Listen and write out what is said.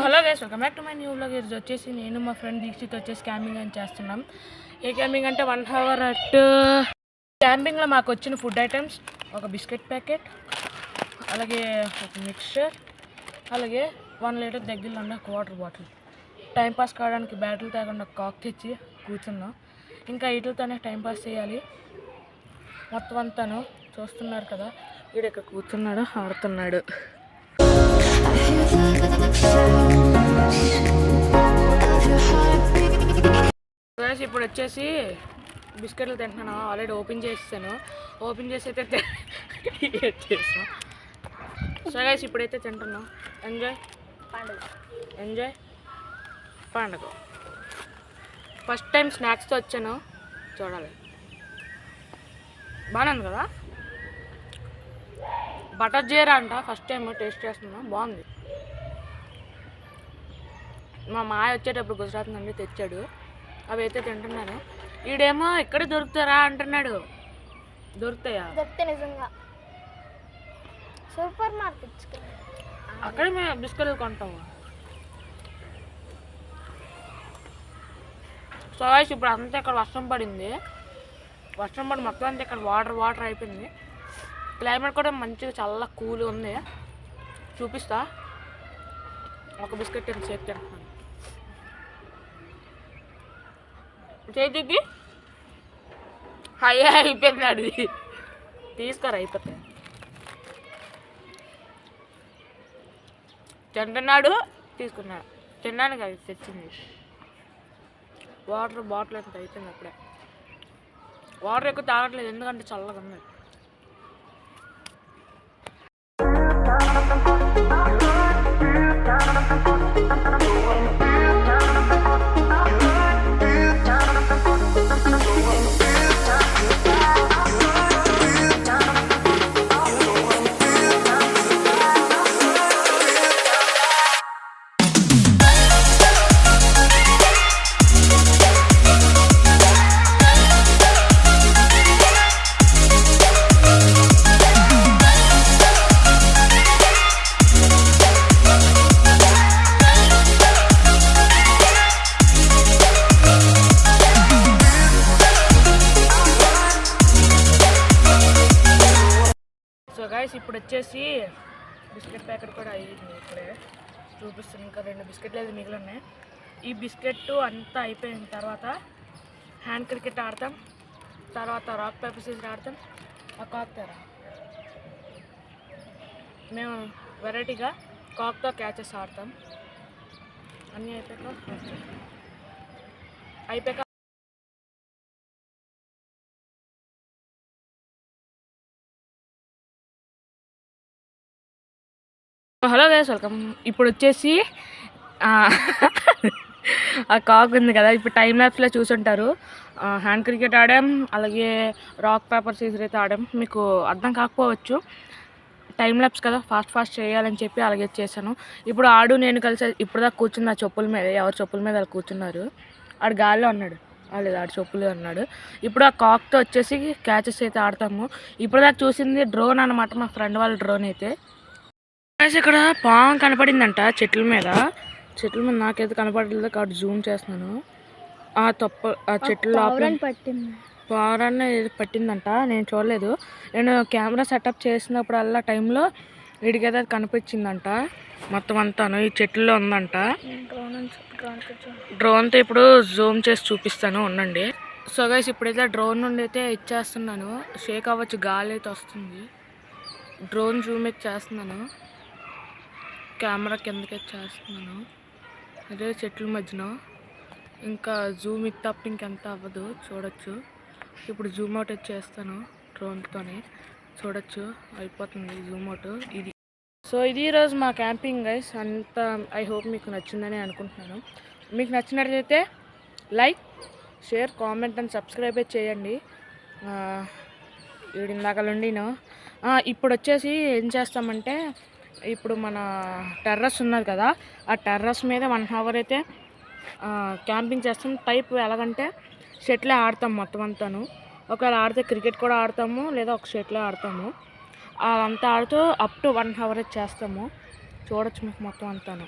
Hello guys, welcome back to my new vlog. ఇది వచ్చేసి నేను మా ఫ్రెండ్ దీక్షిత్ వచ్చేసి క్యాంపింగ్ అని చేస్తున్నాం. ఏ క్యాంపింగ్ అంటే 1 అవర్ అట్ క్యాంపింగ్లో మాకు వచ్చిన ఫుడ్ ఐటమ్స్ ఒక బిస్కెట్ ప్యాకెట్, అలాగే ఒక మిక్చర్, అలాగే 1 లీటర్ దగ్గరలో ఉన్న ఒక వాటర్ బాటిల్. టైంపాస్ కావడానికి బ్యాటరీలు తాగకుండా కాక్ తెచ్చి కూర్చున్నాం. ఇంకా వీటితోనే టైంపాస్ చేయాలి. మొత్తం అంతాను చూస్తున్నారు కదా, వీడు ఇక్కడ కూర్చున్నాడు, ఆడుతున్నాడు. ఇప్పుడు వచ్చేసి బిస్కెట్లు తింటున్నాను. ఆల్రెడీ ఓపెన్ చేసాను. ఓపెన్ చేసి అయితే చేసాను. సో గైస్ ఇప్పుడైతే తింటున్నాం. ఎంజాయ్ పండుగ. ఫస్ట్ టైం స్నాక్స్తో వచ్చాను, చూడాలి. బాగానే ఉంది కదా. బటర్ జీరా అంట, ఫస్ట్ టైం టేస్ట్ చేస్తున్నాను, బాగుంది. మా మాయ వచ్చేటప్పుడు గుజరాత్ నుండి తెచ్చాడు, అవి అయితే తింటున్నాను. ఈడేమో ఇక్కడ దొరుకుతారా అంటున్నాడు. దొరుకుతాయా? దొరికితే నిజంగా సూపర్ మార్కెట్స్ అక్కడే మేము బిస్కెట్లు కొంటాము. సో ఇప్పుడు అంతా ఇక్కడ వర్షం పడింది. వర్షం పడి మొత్తం అంతా ఇక్కడ వాటర్ అయిపోయింది. క్లైమేట్ కూడా మంచిగా చాలా కూల్ ఉంది. చూపిస్తా. ఒక బిస్కెట్ షేక్ తింటున్నాను. చేతికి అయ్యా అయిపోయింది, అది తీసుకోరా అయిపోతాయి. తింటున్నాడు, తీసుకున్నాడు. తినడానికి అది తెచ్చింది. వాటర్ బాటిల్ అంత అయిపోయింది అప్పుడే. వాటర్ ఎక్కువ తాగట్లేదు ఎందుకంటే చల్లగా ఉంది. సో గైస్ ఇప్పుడు వచ్చేసి బిస్కెట్ ప్యాకెట్ కూడా అయ్యింది. ఇప్పుడే చూపిస్తాను. ఇంకా 2 బిస్కెట్లు అయితే మిగిలి ఉన్నాయి. ఈ బిస్కెట్ అంతా అయిపోయిన తర్వాత హ్యాండ్ క్రికెట్ ఆడతాం. తర్వాత రాక్ పేపర్ సీజర్ ఆడతాం. ఆ కాక్ తెరా మేము వెరైటీగా కాక్తో క్యాచెస్ ఆడతాం. అన్నీ అయిపోయాక హలో గైస్, వెల్కమ్. ఇప్పుడు వచ్చేసి ఆ కాక్ ఉంది కదా, ఇప్పుడు టైం ల్యాప్స్లో చూసుంటారు. హ్యాండ్ క్రికెట్ ఆడాం, అలాగే రాక్ పేపర్ సీజర్ అయితే ఆడాం. మీకు అర్థం కాకపోవచ్చు, టైం ల్యాప్స్ కదా, ఫాస్ట్ చేయాలని చెప్పి అలాగే చేశాను. ఇప్పుడు ఆడు నేను కలిసి ఇప్పుడు దాకా కూర్చున్న చెప్పుల మీద, ఎవరు చెప్పుల మీద వాళ్ళు కూర్చున్నారు. ఆడు గాల్లో ఉన్నాడు, లేదు ఆడు చెప్పులు అన్నాడు. ఇప్పుడు ఆ కాక్తో వచ్చేసి క్యాచెస్ అయితే ఆడతాము. ఇప్పుడు దాకా చూసింది డ్రోన్ అనమాట, మా ఫ్రెండ్ వాళ్ళ డ్రోన్ అయితే. ఇక్కడ పాము కనపడిందంట చెట్ల మీద. నాకైతే కనపడలేదు కాబట్టి జూమ్ చేస్తున్నాను. ఆ చెట్లు పావురాన్ని పట్టిందంట, నేను చూడలేదు. నేను కెమెరా సెటప్ చేసినప్పుడల్లా టైంలో వీడికైతే అది కనిపించిందంట. మొత్తం అంతాను ఈ చెట్లలో ఉందంట. డ్రోన్తో ఇప్పుడు జూమ్ చేసి చూపిస్తాను, ఉండండి. సో గైస్ ఇప్పుడైతే డ్రోన్ నుండి అయితే ఇచ్చేస్తున్నాను. షేక్ అవ్వచ్చు, గాలి అయితే వస్తుంది. డ్రోన్ జూమ్ అయితే చేస్తున్నాను, కెమెరా కిందకి చేస్తున్నాను. అదే చెట్ల మధ్యన. ఇంకా జూమ్ ఇది తప్ప ఇంకెంత అవ్వదు, చూడొచ్చు. ఇప్పుడు జూమ్ అవుట్ చేస్తాను డ్రోన్తోనే, చూడొచ్చు అయిపోతుంది జూమ్ అవుట్. ఇది సో ఇది ఈరోజు మా క్యాంపింగ్ గైస్ అంతా. ఐ హోప్ మీకు నచ్చిందని అనుకుంటున్నాను. మీకు నచ్చినట్లయితే like, share, comment and subscribe చేయండి. వీడి ఇందాకలుండిను. ఇప్పుడు వచ్చేసి ఏం చేస్తామంటే, ఇప్పుడు మన టెర్రస్ ఉన్నది కదా, ఆ టెర్రస్ మీద 1 అవర్ అయితే క్యాంపింగ్ చేస్తాం. టైప్ ఎలాగంటే షటిల్ ఆడతాం మొత్తం అంతాను. ఒకవేళ ఆడితే క్రికెట్ కూడా ఆడతాము, లేదా ఒక షటిల్ ఆడతాము. అదంతా ఆడుతూ అప్ టు 1 అవర్ చేస్తాము. చూడొచ్చు మీకు మొత్తం అంతాను.